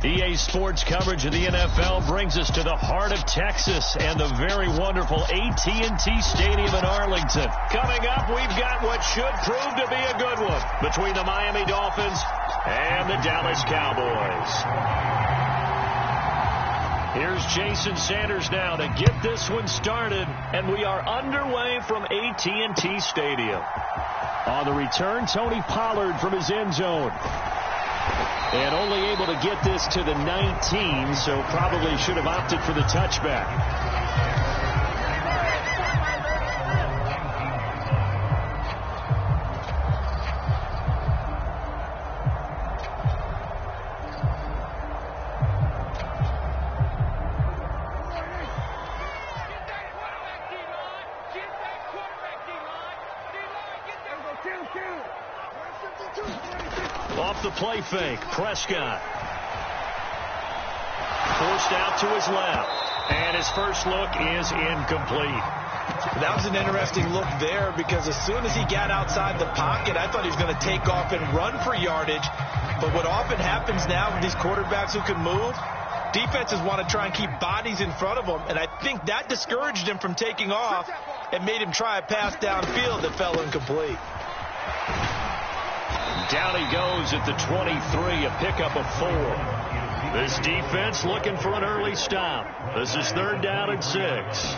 EA Sports coverage of the NFL brings us to the heart of Texas and the very wonderful AT&T Stadium in Arlington. Coming up, we've got what should prove to be a good one between the Miami Dolphins and the Dallas Cowboys. Here's Jason Sanders now to get this one started, and we are underway from AT&T Stadium. On the return, Tony Pollard from his end zone. And only able to get this to the 19, so probably should have opted for the touchback. Off the play fake, Prescott. Forced out to his left. And his first look is incomplete. That was an interesting look there because as soon as he got outside the pocket, I thought he was going to take off and run for yardage. But what often happens now with these quarterbacks who can move, defenses want to try and keep bodies in front of them. And I think that discouraged him from taking off and made him try a pass downfield that fell incomplete. Down he goes at the 23, a pickup of 4. This defense looking for an early stop. This is 3rd down and 6.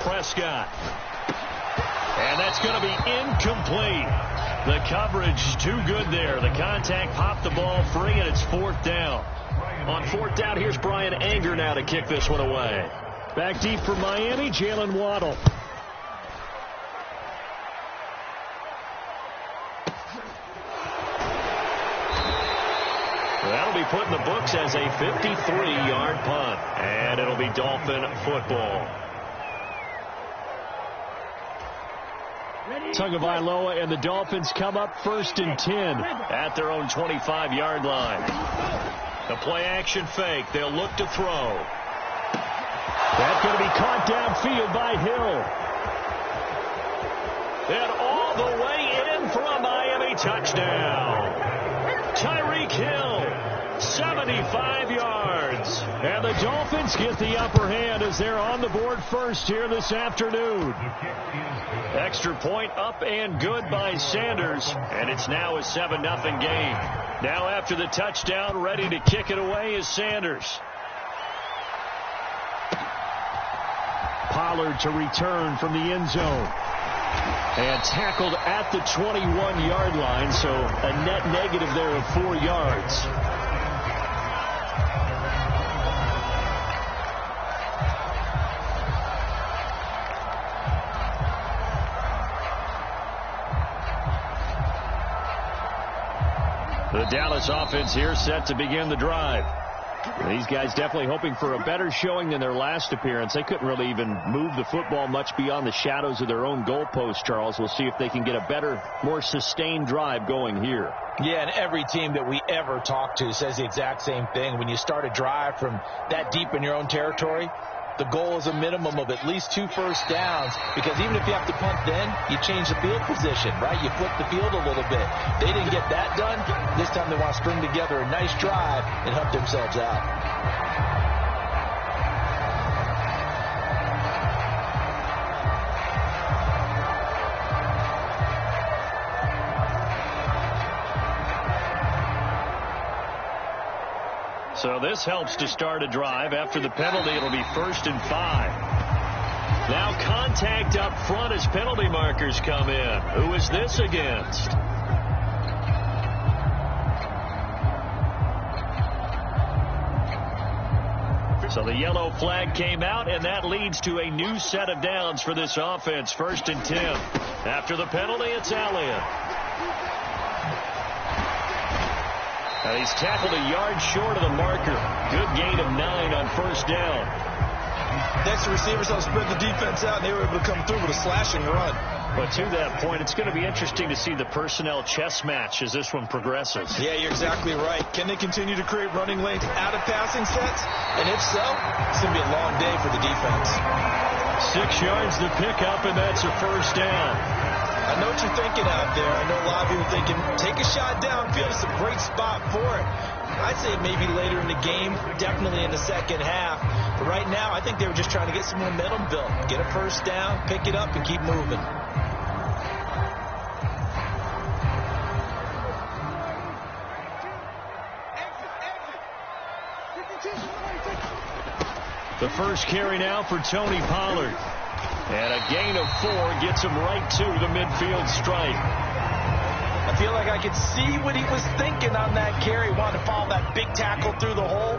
Prescott. And that's going to be incomplete. The coverage too good there. The contact popped the ball free, and it's 4th down. On 4th down, here's Brian Anger now to kick this one away. Back deep for Miami, Jalen Waddle. That'll be put in the books as a 53-yard punt. And it'll be Dolphin football. Tagovailoa and the Dolphins come up 1st and 10 at their own 25-yard line. The play-action fake. They'll look to throw. That's going to be caught downfield by Hill. And all the way in for a Miami touchdown. Tyreek Hill, 75 yards. And the Dolphins get the upper hand as they're on the board first here this afternoon. Extra point up and good by Sanders. And it's now a 7-0 game. Now after the touchdown, ready to kick it away is Sanders. Pollard to return from the end zone. And tackled at the 21-yard line, so a net negative there of 4 yards. The Dallas offense here set to begin the drive. These guys definitely hoping for a better showing than their last appearance. They couldn't really even move the football much beyond the shadows of their own goalpost, Charles. We'll see if they can get a better, more sustained drive going here. Yeah, and every team that we ever talk to says the exact same thing. When you start a drive from that deep in your own territory, the goal is a minimum of at least 2 first downs, because even if you have to punt then, you change the field position, right? You flip the field a little bit. They didn't get that done. This time they want to string together a nice drive and help themselves out. So this helps to start a drive. After the penalty, it'll be 1st and 5. Now contact up front as penalty markers come in. Who is this against? So the yellow flag came out, and that leads to a new set of downs for this offense. 1st and 10. After the penalty, it's Elliott. Now he's tackled a yard short of the marker. Good gain of 9 on 1st down. Next, the receivers helped spread the defense out, and they were able to come through with a slashing run. But to that point, it's going to be interesting to see the personnel chess match as this one progresses. Yeah, you're exactly right. Can they continue to create running lanes out of passing sets? And if so, it's going to be a long day for the defense. 6 yards to pick up, and that's a 1st down. I know what you're thinking out there. I know a lot of you are thinking, take a shot downfield. It's a great spot for it. I'd say maybe later in the game, definitely in the second half. But right now, I think they were just trying to get some momentum built. Get a first down, pick it up, and keep moving. The first carry now for Tony Pollard. And a gain of 4 gets him right to the midfield stripe. I feel like I could see what he was thinking on that carry. Wanted to follow that big tackle through the hole.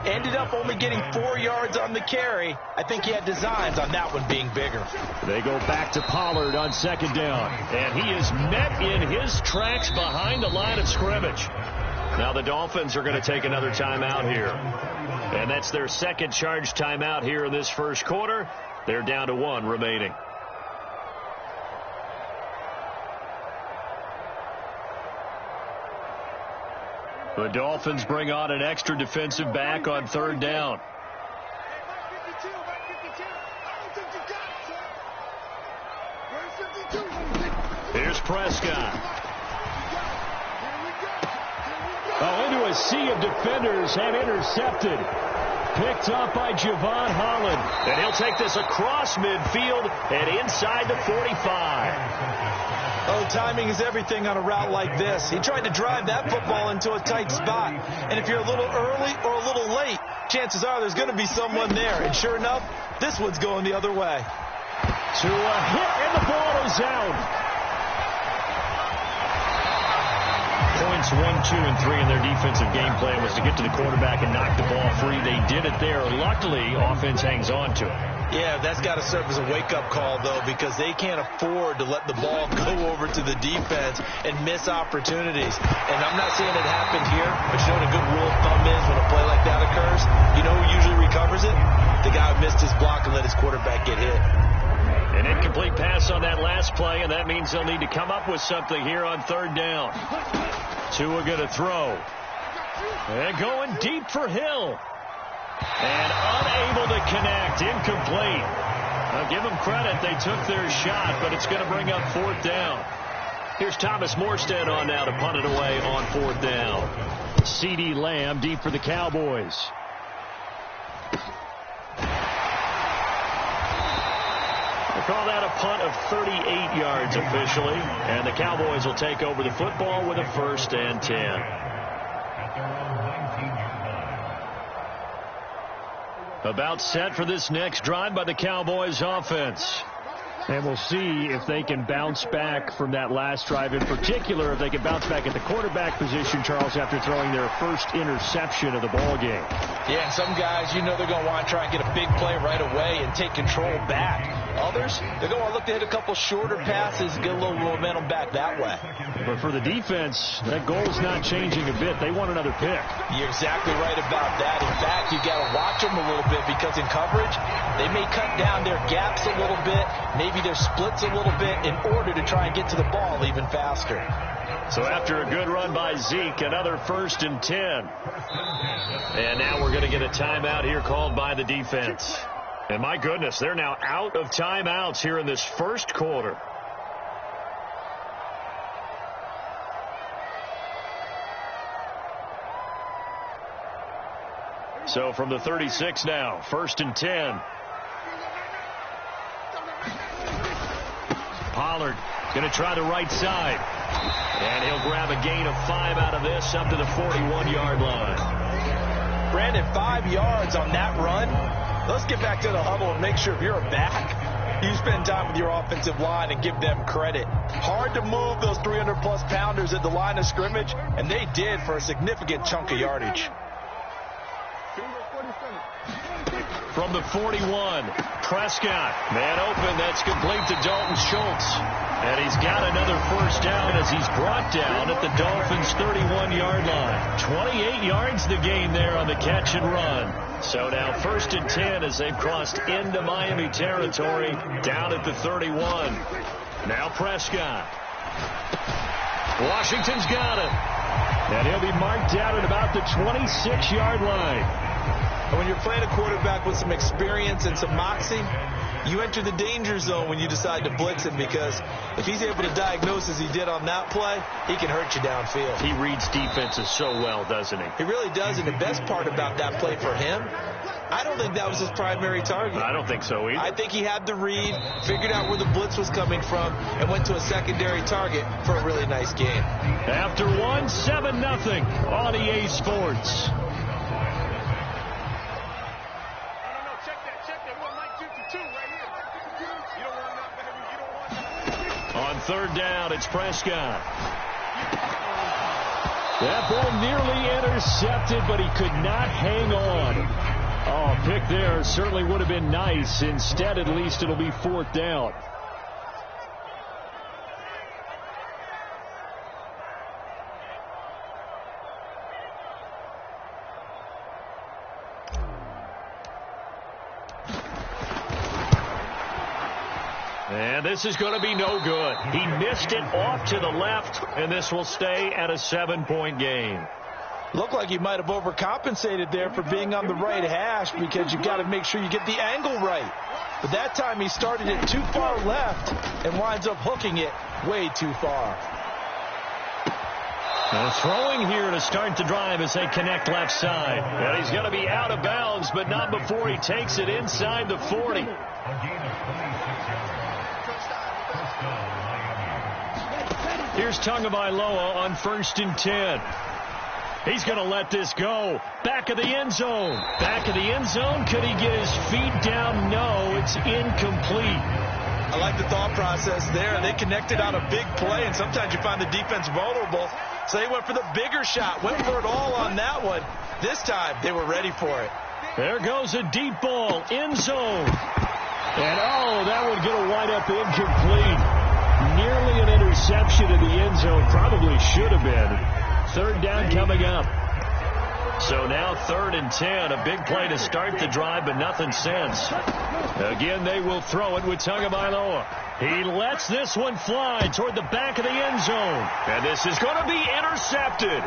Ended up only getting 4 yards on the carry. I think he had designs on that one being bigger. They go back to Pollard on second down. And he is met in his tracks behind the line of scrimmage. Now the Dolphins are going to take another timeout here. And that's their second charge timeout here in this first quarter. They're down to 1 remaining. The Dolphins bring on an extra defensive back on third down. Here's Prescott. Oh, into a sea of defenders and intercepted. Picked up by Javon Holland. And he'll take this across midfield and inside the 45. Oh, timing is everything on a route like this. He tried to drive that football into a tight spot. And if you're a little early or a little late, chances are there's going to be someone there. And sure enough, this one's going the other way. To a hit, and the ball is out. Points 1, 2, and 3 in their defensive game plan was to get to the quarterback and knock the ball free. They did it there. Luckily, offense hangs on to it. Yeah, that's got to serve as a wake-up call, though, because they can't afford to let the ball go over to the defense and miss opportunities. And I'm not saying it happened here, but you know what a good rule of thumb is when a play like that occurs? You know who usually recovers it? The guy who missed his block and let his quarterback get hit. An incomplete pass on that last play, and that means they'll need to come up with something here on third down. Tua going to throw. And going deep for Hill. And unable to connect. Incomplete. I'll give them credit. They took their shot, but it's going to bring up fourth down. Here's Thomas Morstead on now to punt it away on fourth down. CeeDee Lamb deep for the Cowboys. Call that a punt of 38 yards officially. And the Cowboys will take over the football with a 1st and 10. About set for this next drive by the Cowboys offense. And we'll see if they can bounce back from that last drive. In particular, if they can bounce back at the quarterback position, Charles, after throwing their first interception of the ball game. Yeah, and some guys, you know they're going to want to try and get a big play right away and take control back. Others, they're going to look to hit a couple shorter passes and get a little momentum back that way. But for the defense, that goal's not changing a bit. They want another pick. You're exactly right about that. In fact, you got to watch them a little bit because in coverage, they may cut down their gaps a little bit, maybe their splits a little bit in order to try and get to the ball even faster. So after a good run by Zeke, another 1st and 10. And now we're going to get a timeout here called by the defense. And my goodness, they're now out of timeouts here in this first quarter. So from the 36 now, 1st and 10. Pollard going to try the right side. And he'll grab a gain of 5 out of this up to the 41-yard line. Brandon, 5 yards on that run. Let's get back to the huddle and make sure if you're a back, you spend time with your offensive line and give them credit. Hard to move those 300-plus pounders at the line of scrimmage, and they did for a significant chunk of yardage. From the 41, Prescott. Man open, that's complete to Dalton Schultz. And he's got another 1st down as he's brought down at the Dolphins' 31-yard line. 28 yards the gain there on the catch and run. So now 1st and 10 as they've crossed into Miami territory down at the 31. Now Prescott. Washington's got it. And he'll be marked down at about the 26-yard line. And when you're playing a quarterback with some experience and some moxie, you enter the danger zone when you decide to blitz him, because if he's able to diagnose as he did on that play, he can hurt you downfield. He reads defenses so well, doesn't he? He really does, and the best part about that play for him, I don't think that was his primary target. I don't think so either. I think he had the read, figured out where the blitz was coming from, and went to a secondary target for a really nice game. After 7-0 on EA Sports. On third down, it's Prescott. That ball nearly intercepted, but he could not hang on. Oh, pick there certainly would have been nice. Instead, at least it'll be fourth down. And this is going to be no good. He missed it off to the left, and this will stay at a 7-point game. Looked like he might have overcompensated there for being on the right hash, because you've got to make sure you get the angle right. But that time he started it too far left and winds up hooking it way too far. Throwing here to start the drive as they connect left side. And he's going to be out of bounds, but not before he takes it inside the 40. Here's Tagovailoa on 1st and 10. He's going to let this go. Back of the end zone. Back of the end zone. Could he get his feet down? No, it's incomplete. I like the thought process there. They connected on a big play, and sometimes you find the defense vulnerable. So they went for the bigger shot, went for it all on that one. This time, they were ready for it. There goes a deep ball, end zone. And, that would get a wind up incomplete. Nearly an interception in the end zone. Probably should have been. Third down coming up. So now 3rd and 10. A big play to start the drive, but nothing since. Again, they will throw it with Tagovailoa. He lets this one fly toward the back of the end zone. And this is going to be intercepted.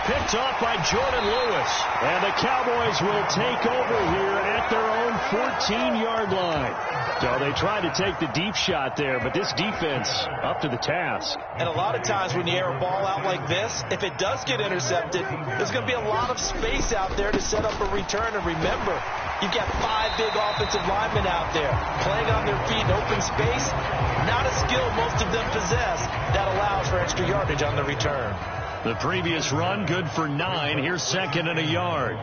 Picked off by Jordan Lewis. And the Cowboys will take over here at their own 14-yard line. So they tried to take the deep shot there, but this defense up to the task. And a lot of times when you air a ball out like this, if it does get intercepted, there's going to be a lot of space out there to set up a return. And remember, you've got 5 big offensive linemen out there playing on their feet in open space. Not a skill most of them possess that allows for extra yardage on the return. The previous run good for 9. Here's 2nd and a yard.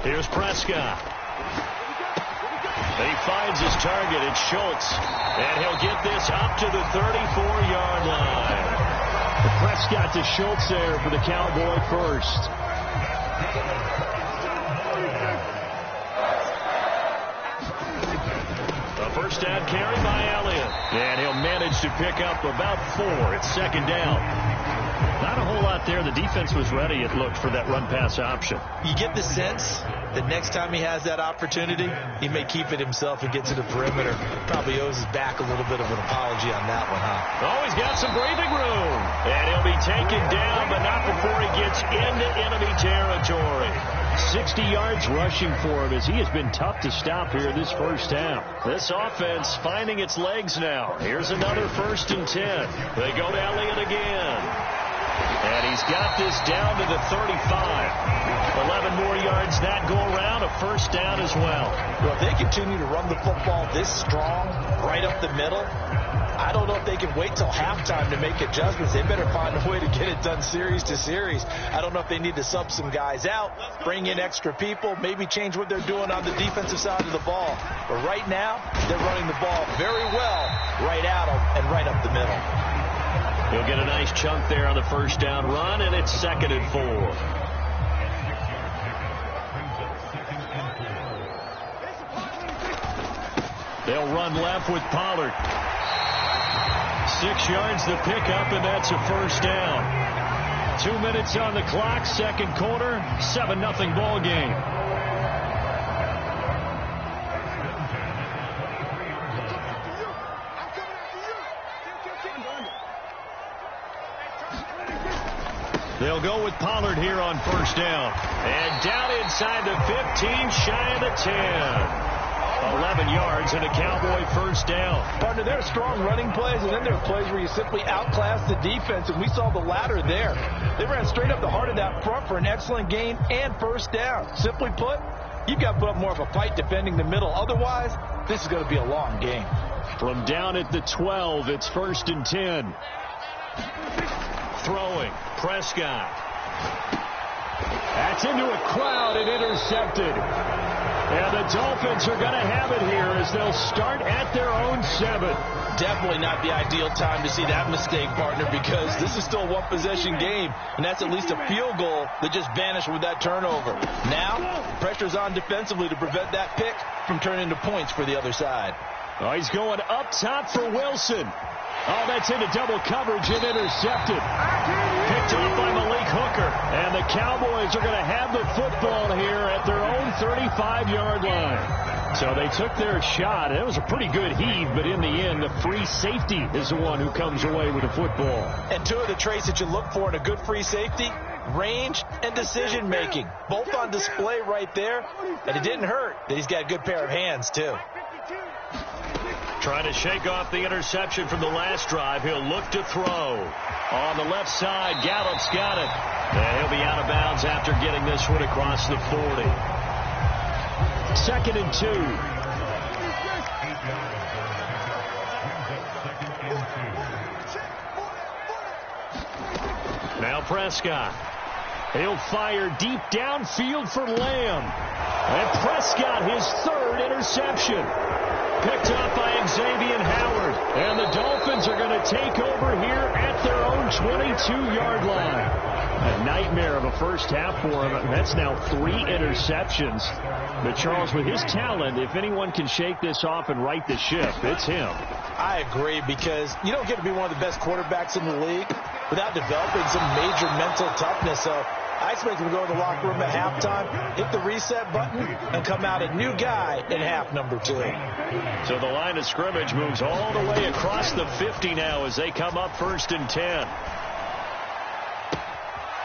Here's Prescott. He finds his target. It's Schultz. And he'll get this up to the 34-yard line. Prescott to Schultz there for the Cowboy first. A first down carry by Elliott. And he'll manage to pick up about 4. It's 2nd down. Not a whole lot there. The defense was ready, it looked, for that run-pass option. You get the sense that next time he has that opportunity, he may keep it himself and get to the perimeter. Probably owes his back a little bit of an apology on that one, huh? Oh, he's got some breathing room. And he'll be taken down, but not before he gets into enemy territory. 60 yards rushing for him, as he has been tough to stop here this first half. This offense finding its legs now. Here's another 1st and 10. They go to Elliott again. And he's got this down to the 35. 11 more yards that go around, a first down as well. Well, if they continue to run the football this strong, right up the middle, I don't know if they can wait till halftime to make adjustments. They better find a way to get it done series to series. I don't know if they need to sub some guys out, bring in extra people, maybe change what they're doing on the defensive side of the ball. But right now, they're running the ball very well right at them and right up the middle. He'll get a nice chunk there on the first down run, and it's 2nd and 4. They'll run left with Pollard. 6 yards the pickup, and that's a first down. 2 minutes on the clock, 2nd quarter, 7-0 ball game. They'll go with Pollard here on first down. And down inside the 15, shy of the 10. 11 yards and a Cowboy first down. Partner, there are strong running plays, and then there are plays where you simply outclass the defense, and we saw the latter there. They ran straight up the heart of that front for an excellent gain and first down. Simply put, you've got to put up more of a fight defending the middle. Otherwise, this is going to be a long game. From down at the 12, it's first and 10. Throwing, Prescott. That's into a crowd and intercepted. And the Dolphins are going to have it here as they'll start at their own 7. Definitely not the ideal time to see that mistake, partner, because this is still a one-possession game, and that's at least a field goal that just vanished with that turnover. Now, pressure's on defensively to prevent that pick from turning into points for the other side. Oh, he's going up top for Wilson. Oh, that's into double coverage and intercepted. Picked off by Malik Hooker. And the Cowboys are going to have the football here at their own 35-yard line. So they took their shot. It was a pretty good heave, but in the end, the free safety is the one who comes away with the football. And two of the traits that you look for in a good free safety, range and decision-making. Both on display right there. And it didn't hurt that he's got a good pair of hands, too. Trying to shake off the interception from the last drive. He'll look to throw. On the left side, Gallup's got it. And he'll be out of bounds after getting this one across the 40. 2nd and 2. Now Prescott. He'll fire deep downfield for Lamb. And Prescott, his 3rd interception. Picked up by Xavier Howard. And the Dolphins are going to take over here at their own 22-yard line. A nightmare of a first half for him. That's now 3 interceptions. But Charles, with his talent, if anyone can shake this off and right the ship, it's him. I agree, because you don't get to be one of the best quarterbacks in the league without developing some major mental toughness. So I expect him to go to the locker room at halftime, hit the reset button, and come out a new guy in half number 2. So the line of scrimmage moves all the way across the 50 now as they come up 1st and 10.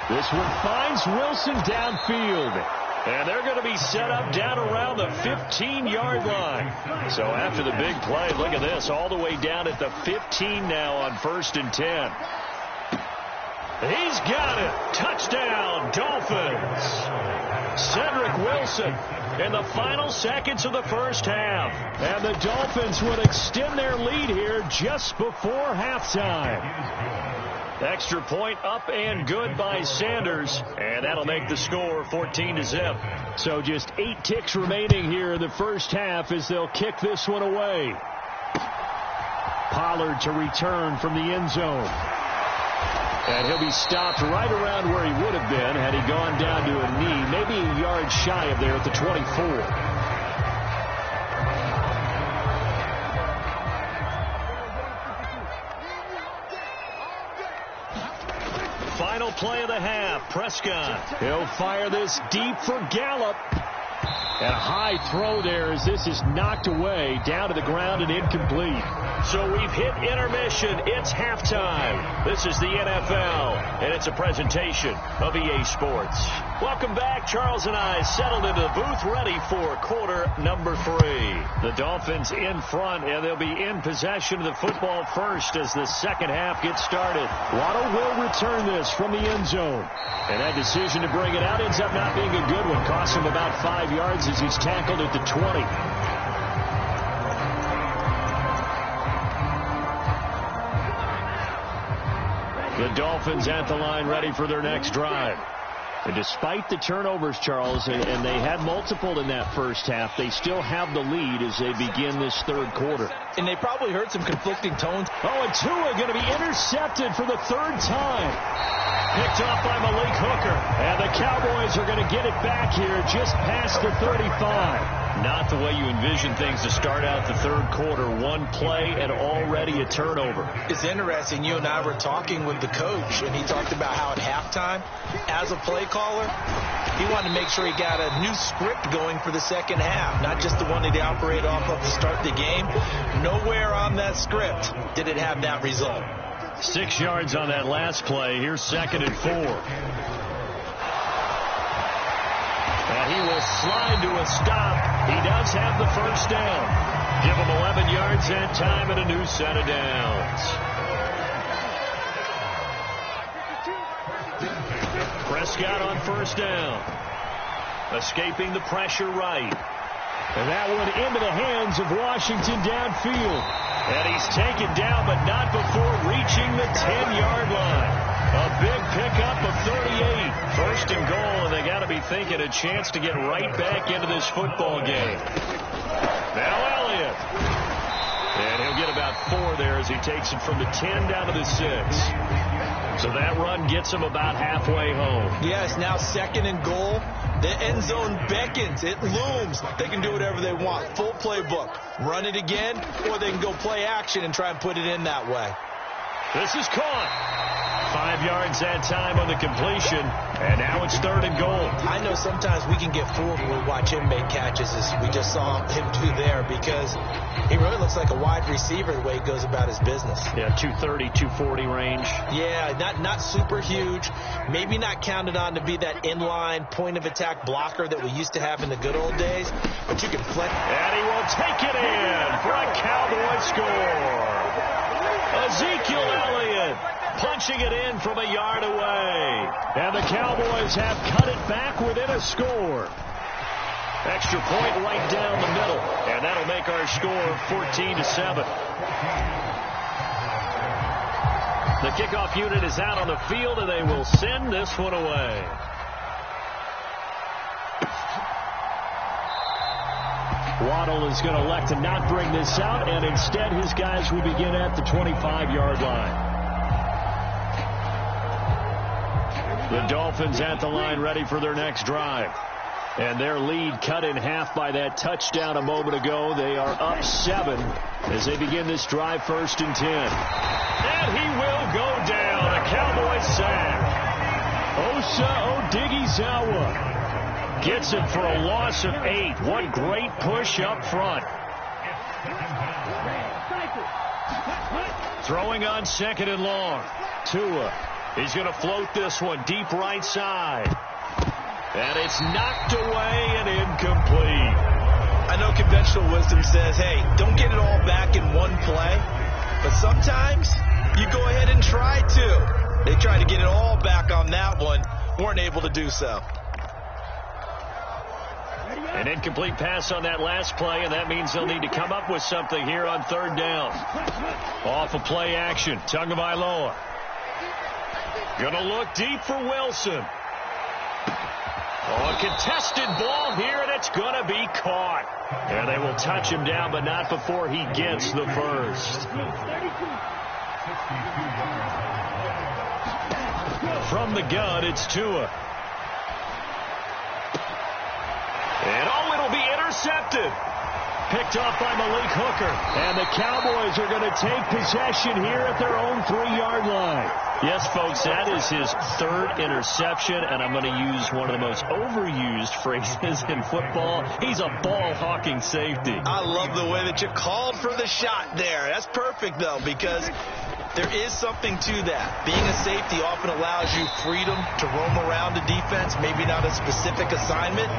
This one finds Wilson downfield. And they're going to be set up down around the 15-yard line. So after the big play, look at this, all the way down at the 15 now on 1st and 10. He's got it. Touchdown, Dolphins. Cedric Wilson in the final seconds of the first half. And the Dolphins would extend their lead here just before halftime. Extra point up and good by Sanders. And that'll make the score 14-0. So just 8 ticks remaining here in the first half as they'll kick this one away. Pollard to return from the end zone. And he'll be stopped right around where he would have been had he gone down to a knee, maybe a yard shy of there at the 24. Final play of the half, Prescott. He'll fire this deep for Gallup. And a high throw there as this is knocked away down to the ground and incomplete. So we've hit intermission. It's halftime. This is the NFL, and it's a presentation of EA Sports. Welcome back. Charles and I settled into the booth ready for quarter number 3. The Dolphins in front, and they'll be in possession of the football first as the second half gets started. Waddle will return this from the end zone. And that decision to bring it out ends up not being a good one. Costs him about 5 yards as he's tackled at the 20. The Dolphins at the line ready for their next drive. And despite the turnovers, Charles, and they had multiple in that first half, they still have the lead as they begin this third quarter. And they probably heard some conflicting tones. Oh, and Tua going to be intercepted for the 3rd time. Picked off by Malik Hooker. And the Cowboys are going to get it back here just past the 35. Not the way you envision things to start out the third quarter. One play and already a turnover. It's interesting. You and I were talking with the coach, and he talked about how at halftime, as a play caller, he wanted to make sure he got a new script going for the second half, not just the one that he operated off of to start the game. Nowhere on that script did it have that result. 6 yards on that last play. Here's 2nd and 4. And he will slide to a stop. He does have the first down. Give him 11 yards that time and a new set of downs. Prescott on first down. Escaping the pressure right. And that one into the hands of Washington downfield. And he's taken down, but not before reaching the 10-yard line. A big pickup of 38. First and goal, and they got to be thinking a chance to get right back into this football game. Now Elliott. And he'll get about 4 there as he takes it from the 10 down to the 6. So that run gets him about halfway home. Yes, now 2nd and goal. The end zone beckons. It looms. They can do whatever they want. Full playbook. Run it again, or they can go play action and try and put it in that way. This is caught. 5 yards that time on the completion, and now it's 3rd and goal. I know sometimes we can get fooled when we watch him make catches, as we just saw him do there, because he really looks like a wide receiver the way he goes about his business. Yeah, 230, 240 range. Yeah, not super huge. Maybe not counted on to be that inline point-of-attack blocker that we used to have in the good old days, but you can flex. And he will take it in for a Cowboy score. Ezekiel Elliott punching it in from a yard away. And the Cowboys have cut it back within a score. Extra point right down the middle. And that'll make our score 14-7. The kickoff unit is out on the field, and they will send this one away. Waddle is going to elect to not bring this out, and instead his guys will begin at the 25-yard line. The Dolphins at the line ready for their next drive. And their lead cut in half by that touchdown a moment ago. They are up 7 as they begin this drive, 1st and 10. And he will go down. A Cowboy sack. Osa Odighizuwa gets him for a loss of 8. One great push up front. Throwing on 2nd and long. Tua. He's going to float this one deep right side. And it's knocked away and incomplete. I know conventional wisdom says, hey, don't get it all back in one play. But sometimes you go ahead and try to. They tried to get it all back on that one. Weren't able to do so. An incomplete pass on that last play, and that means they'll need to come up with something here on 3rd down. Off of play action. Tagovailoa. Going to look deep for Wilson. Oh, a contested ball here, and it's going to be caught. And they will touch him down, but not before he gets the first. From the gun, it's Tua. And oh, it'll be intercepted. Picked off by Malik Hooker. And the Cowboys are going to take possession here at their own 3-yard line. Yes, folks, that is his 3rd interception, and I'm going to use one of the most overused phrases in football. He's a ball-hawking safety. I love the way that you called for the shot there. That's perfect, though, because there is something to that. Being a safety often allows you freedom to roam around the defense, maybe not a specific assignment.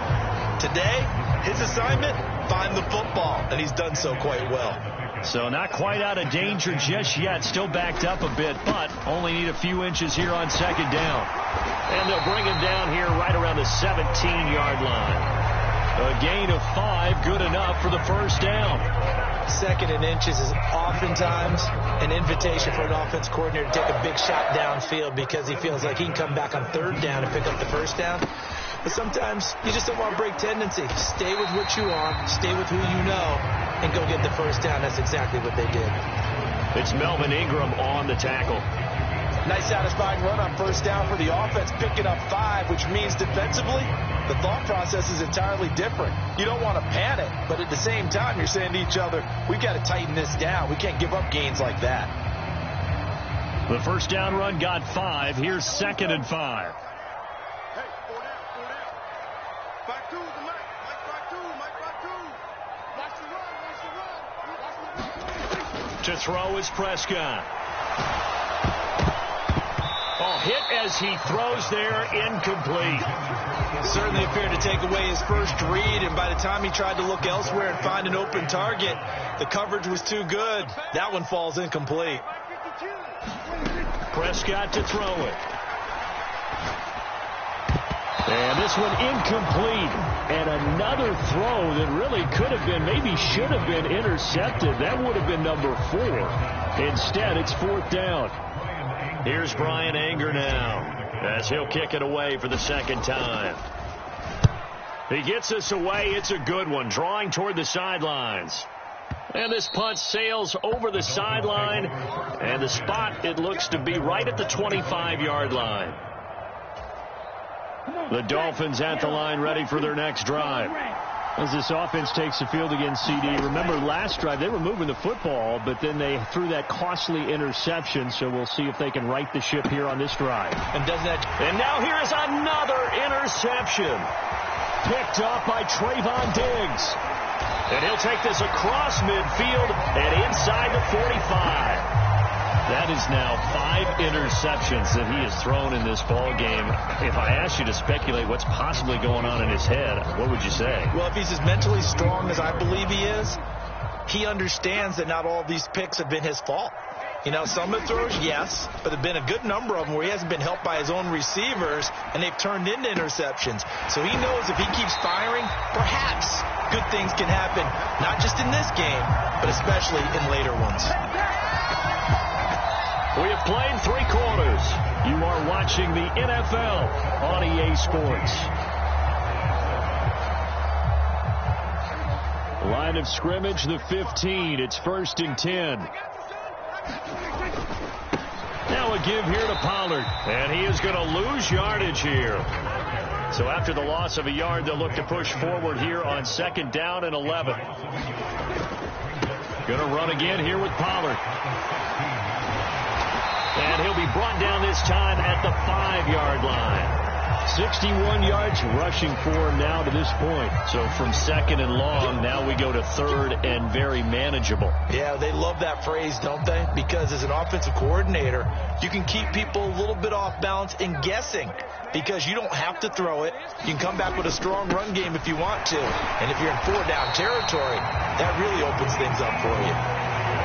Today, his assignment, find the football, and he's done so quite well. So not quite out of danger just yet. Still backed up a bit, but only need a few inches here on 2nd down. And they'll bring him down here right around the 17-yard line. A gain of 5, good enough for the first down. 2nd and inches is oftentimes an invitation for an offense coordinator to take a big shot downfield because he feels like he can come back on 3rd down and pick up the first down. But sometimes you just don't want to break tendency. Stay with what you are, stay with who you know, and go get the first down. That's exactly what they did. It's Melvin Ingram on the tackle. Nice satisfying run on 1st down for the offense, picking up 5, which means defensively, the thought process is entirely different. You don't want to panic, but at the same time, you're saying to each other, we've got to tighten this down. We can't give up gains like that. The first down run got 5. Here's 2nd and 5. To throw is Prescott. hit as he throws there, incomplete. Certainly appeared to take away his first read, and by the time he tried to look elsewhere and find an open target, the coverage was too good. That one falls incomplete. Prescott to throw it. And this one incomplete. And another throw that really could have been, maybe should have been intercepted. That would have been number 4. Instead, it's 4th down. Here's Brian Anger now as he'll kick it away for the second time. He gets this away. It's a good one, drawing toward the sidelines. And this punt sails over the sideline, and the spot, it looks to be right at the 25-yard line. The Dolphins at the line, ready for their next drive. As this offense takes the field against CD, remember last drive they were moving the football, but then they threw that costly interception, so we'll see if they can right the ship here on this drive. And now here is another interception. Picked up by Trayvon Diggs. And he'll take this across midfield and inside the 45. That is now 5 interceptions that he has thrown in this ball game. If I asked you to speculate what's possibly going on in his head, what would you say? Well, if he's as mentally strong as I believe he is, he understands that not all of these picks have been his fault. You know, some of the throws, yes, but there have been a good number of them where he hasn't been helped by his own receivers, and they've turned into interceptions. So he knows if he keeps firing, perhaps good things can happen, not just in this game, but especially in later ones. We have played 3 quarters. You are watching the NFL on EA Sports. Line of scrimmage, the 15. It's 1st and 10. Now a give here to Pollard. And he is going to lose yardage here. So after the loss of a yard, they'll look to push forward here on 2nd down and 11. Going to run again here with Pollard. And he'll be brought down this time at the 5-yard line. 61 yards rushing for him now to this point. So from 2nd and long, now we go to 3rd and very manageable. Yeah, they love that phrase, don't they? Because as an offensive coordinator, you can keep people a little bit off balance and guessing. Because you don't have to throw it. You can come back with a strong run game if you want to. And if you're in 4-down territory, that really opens things up for you.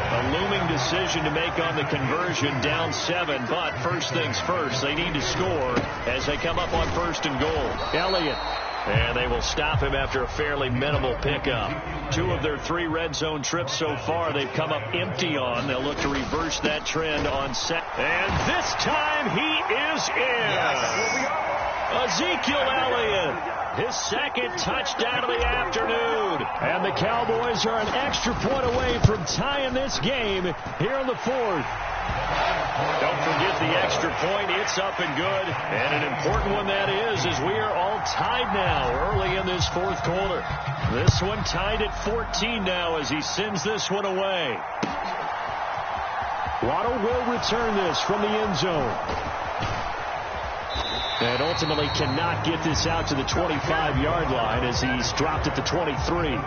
A looming decision to make on the conversion, down 7, but first things first, they need to score as they come up on 1st and goal. Elliott, and they will stop him after a fairly minimal pickup. 2 of their 3 red zone trips so far, they've come up empty on. They'll look to reverse that trend on set. And this time he is in. Yes. Ezekiel Elliott. His 2nd touchdown of the afternoon. And the Cowboys are an extra point away from tying this game here in the 4th. Don't forget the extra point. It's up and good. And an important one that is, as we are all tied now early in this 4th quarter. This one tied at 14 now as he sends this one away. Waddle will return this from the end zone. And ultimately cannot get this out to the 25-yard line as he's dropped at the 23.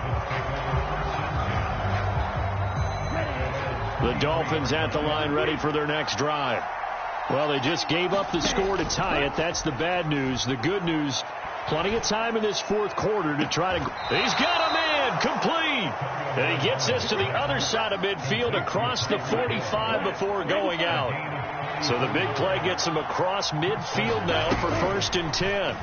The Dolphins at the line ready for their next drive. Well, they just gave up the score to tie it. That's the bad news. The good news, plenty of time in this 4th quarter to try to... He's got a man complete. And he gets this to the other side of midfield across the 45 before going out. So the big play gets him across midfield now for 1st and 10.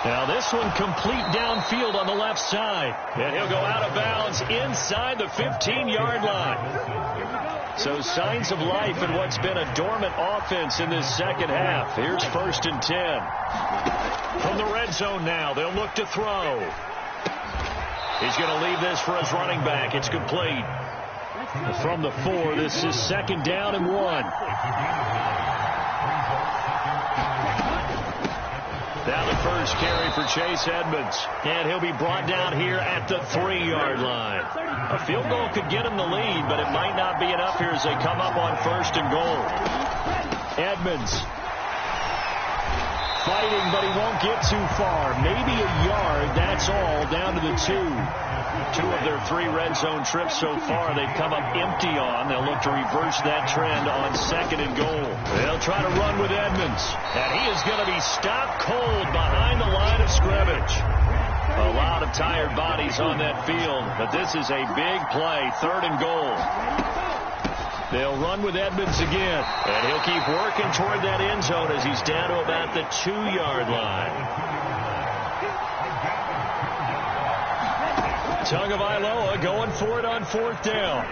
Now this one complete downfield on the left side. And he'll go out of bounds inside the 15-yard line. So signs of life in what's been a dormant offense in this 2nd half. Here's 1st and 10. From the red zone now, they'll look to throw. He's going to leave this for his running back. It's complete. From the 4, this is 2nd down and 1. Now the first carry for Chase Edmonds. And he'll be brought down here at the 3-yard line. A field goal could get him the lead, but it might not be enough here as they come up on 1st and goal. Edmonds fighting, but he won't get too far. Maybe a yard, that's all, down to the 2. 2 of their 3 red zone trips so far, they've come up empty on. They'll look to reverse that trend on 2nd and goal. They'll try to run with Edmonds, and he is going to be stopped cold behind the line of scrimmage. A lot of tired bodies on that field, but this is a big play, 3rd and goal. They'll run with Edmonds again, and he'll keep working toward that end zone as he's down to about the 2-yard line. Tagovailoa going for it on 4th down.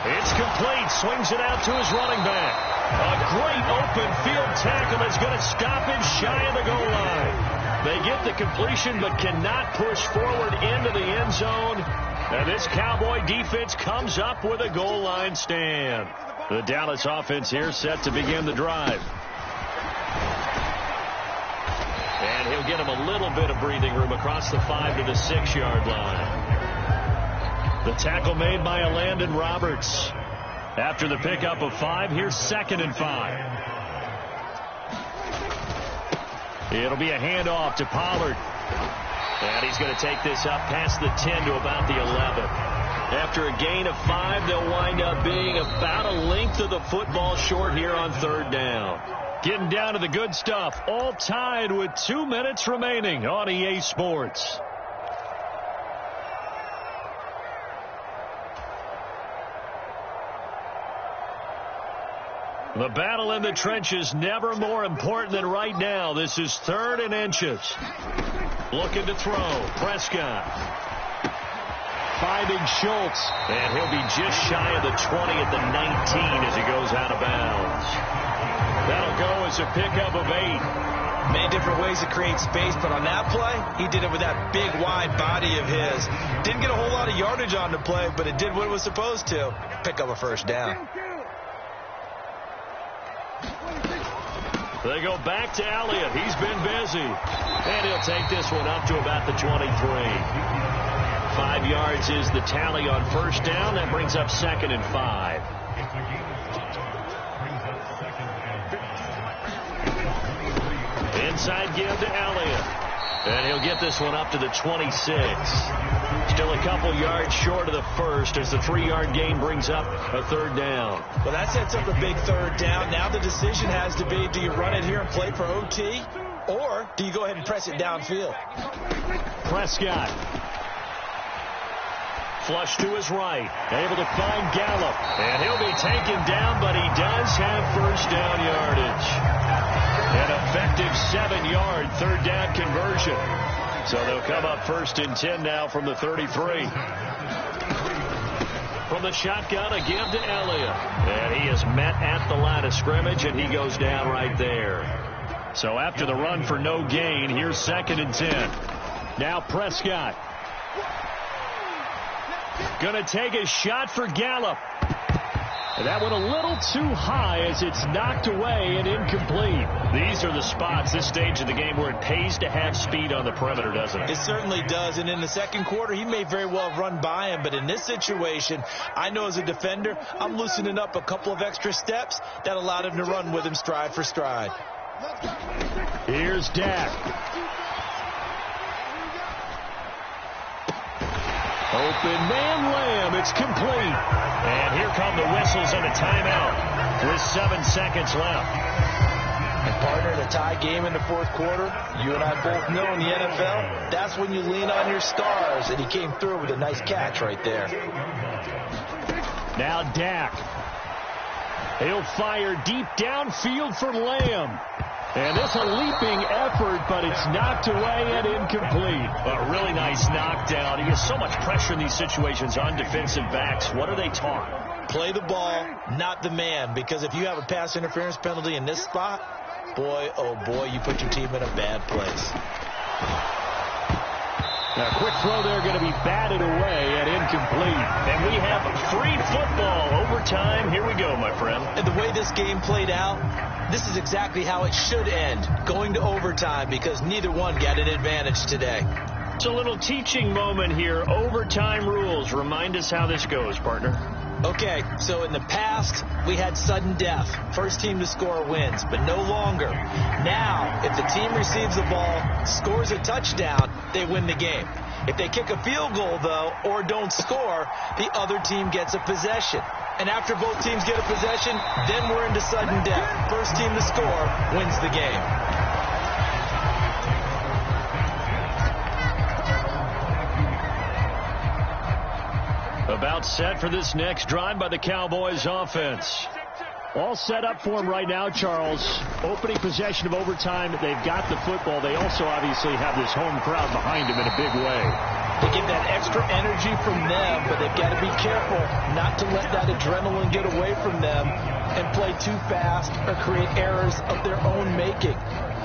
It's complete. Swings it out to his running back. A great open field tackle that's going to stop him shy of the goal line. They get the completion but cannot push forward into the end zone. And this Cowboy defense comes up with a goal line stand. The Dallas offense here set to begin the drive. And he'll get him a little bit of breathing room across the 5 to the 6-yard line. The tackle made by Landon Roberts. After the pickup of 5, here's 2nd and 5. It'll be a handoff to Pollard. And he's going to take this up past the 10 to about the 11. After a gain of 5, they'll wind up being about a length of the football short here on 3rd down. Getting down to the good stuff. All tied with 2 minutes remaining on EA Sports. The battle in the trenches never more important than right now. This is 3rd and inches. Looking to throw. Prescott. Finding Schultz. And he'll be just shy of the 20 at the 19 as he goes out of bounds. That'll go as a pickup of 8. Many different ways to create space, but on that play, he did it with that big, wide body of his. Didn't get a whole lot of yardage on the play, but it did what it was supposed to. Pick up a 1st down. They go back to Elliott. He's been busy. And he'll take this one up to about the 23. 5 yards is the tally on 1st down. That brings up 2nd and 5. Inside give to Elliott. And he'll get this one up to the 26. Still a couple yards short of the 1st as the 3-yard gain brings up a 3rd down. Well, that sets up a big 3rd down. Now the decision has to be, do you run it here and play for OT, or do you go ahead and press it downfield? Prescott. Flush to his right. Able to find Gallup. And he'll be taken down, but he does have 1st down yardage. An effective 7-yard 3rd down conversion. So they'll come up 1st and 10 now from the 33. From the shotgun, a give to Elliott. And he is met at the line of scrimmage, and he goes down right there. So after the run for no gain, here's 2nd and 10. Now Prescott. Going to take a shot for Gallup. And that went a little too high as it's knocked away and incomplete. These are the spots, this stage of the game, where it pays to have speed on the perimeter, doesn't it? It certainly does. And in the 2nd quarter, he may very well have run by him. But in this situation, I know as a defender, I'm loosening up a couple of extra steps that allowed him to run with him stride for stride. Here's Dak. Open man Lamb. It's complete. And here come the whistles and a timeout with 7 seconds left. And partner, in a tie game in the 4th quarter, you and I both know in the NFL, that's when you lean on your stars. And he came through with a nice catch right there. Now Dak. He'll fire deep downfield for Lamb. And this a leaping effort, but it's knocked away and incomplete. A really nice knockdown. He has so much pressure in these situations on defensive backs. What are they taught? Play the ball, not the man. Because if you have a pass interference penalty in this spot, boy, oh boy, you put your team in a bad place. Now, a quick throw there going to be batted away and incomplete. And we have free football overtime. Here we go, my friend. And the way this game played out, this is exactly how it should end, going to overtime, because neither one got an advantage today. It's a little teaching moment here. Overtime rules. Remind us how this goes, partner. Okay, so in the past, we had sudden death. First team to score wins, but no longer. Now, if the team receives the ball, scores a touchdown, they win the game. If they kick a field goal, though, or don't score, the other team gets a possession. And after both teams get a possession, then we're into sudden death. First team to score wins the game. About set for this next drive by the Cowboys offense. All set up for him right now, Charles. Opening possession of overtime. They've got the football. They also obviously have this home crowd behind them in a big way. They get that extra energy from them, but they've got to be careful not to let that adrenaline get away from them and play too fast or create errors of their own making.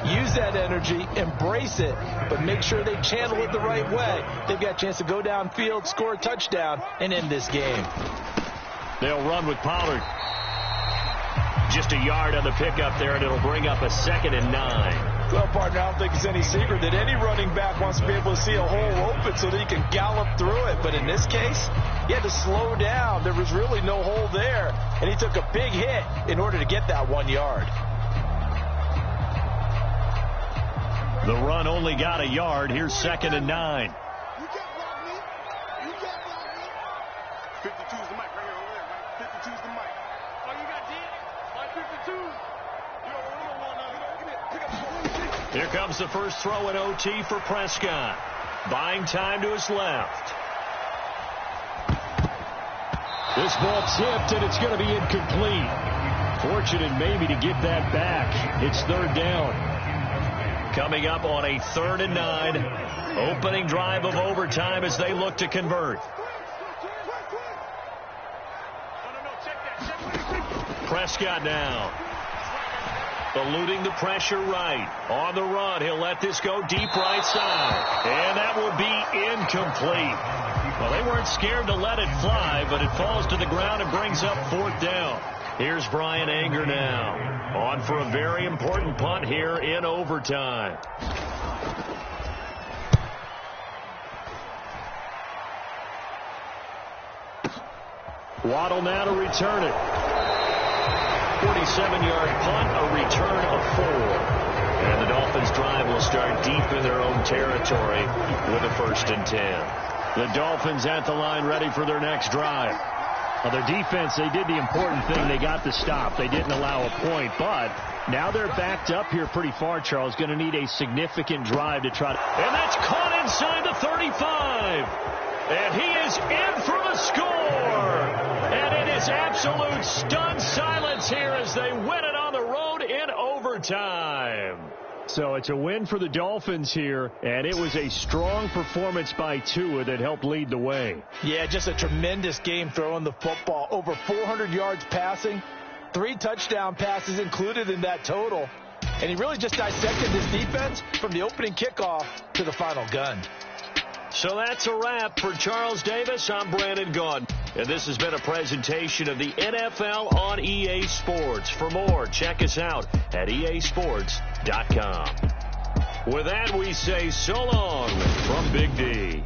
Use that energy, embrace it, but make sure they channel it the right way. They've got a chance to go downfield, score a touchdown, and end this game. They'll run with Pollard. Just a yard on the pickup there, and it'll bring up a 2nd and 9. Well, partner, I don't think it's any secret that any running back wants to be able to see a hole open so that he can gallop through it. But in this case, he had to slow down. There was really no hole there, and he took a big hit in order to get that 1 yard. The run only got a yard. Here's 2nd and 9. 52's the mic right here over there, man. 52's the mic. Oh, you got 10? My 52. You don't want to. Here comes the first throw in OT for Prescott. Buying time to his left. This ball tipped, and it's going to be incomplete. Fortunate maybe to get that back. It's 3rd down. Coming up on a 3rd and 9. Opening drive of overtime as they look to convert. Prescott now. Eluding the pressure right. On the run, he'll let this go deep right side. And that will be incomplete. Well, they weren't scared to let it fly, but it falls to the ground and brings up 4th down. Here's Brian Anger now. On for a very important punt here in overtime. Waddle now to return it. 47-yard punt, a return of 4. And the Dolphins' drive will start deep in their own territory with a 1st and 10. The Dolphins at the line ready for their next drive. Well, their defense, they did the important thing. They got the stop. They didn't allow a point, but now they're backed up here pretty far, Charles. Going to need a significant drive to try to... And that's caught inside the 35. And he is in for the score. And it is absolute stunned silence here as they win it on the road in overtime. So it's a win for the Dolphins here, and it was a strong performance by Tua that helped lead the way. Yeah, just a tremendous game throwing the football. Over 400 yards passing, 3 touchdown passes included in that total. And he really just dissected this defense from the opening kickoff to the final gun. So that's a wrap for Charles Davis. I'm Brandon Gaudin. And this has been a presentation of the NFL on EA Sports. For more, check us out at easports.com. With that, we say so long from Big D.